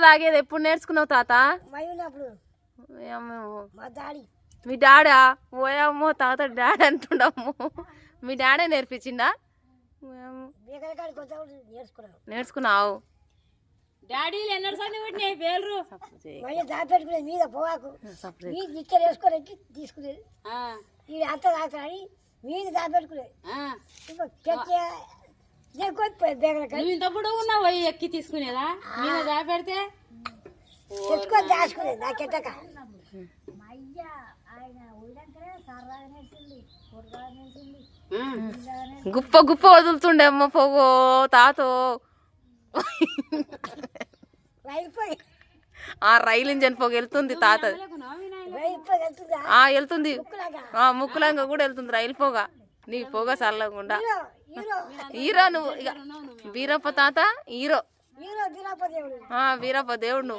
తాగేది ఎప్పుడు నేర్చుకున్నావు తాత? మీ డాడా? ఓయమ్మో తాత డాడీ అంటుండమ్మో. మీ డాడే నేర్పించిందా? నేర్చుకున్నావు. డాడీలు ఎన్నోసార్లు పెట్టినాయి పేర్లు దాపెట్టుకునే మీద పోవాకు ఇచ్చర్ వేసుకోవడానికి తీసుకునేది అంత తాగుతాని మీద దాపెట్టుకునేది ఇంతప్పుడు ఉన్నావు ఎక్కి తీసుకునేదా మీద దాపెడితే తెచ్చుకొని దాచుకునేది నాకెట్టక గుప్ప గుప్ప వదులుతుండే అమ్మ పోగో తాతో. ఆ రైలు ఇంజన్ పొగ వెళ్తుంది తాత. వెళ్తుంది ముక్కులంగా కూడా వెళ్తుంది రైలు పొగ. నీ పొగ చల్లకుండా. హీరో నువ్వు ఇక వీరప్ప తాత హీరో. వీరప్ప దేవుడు నువ్వు.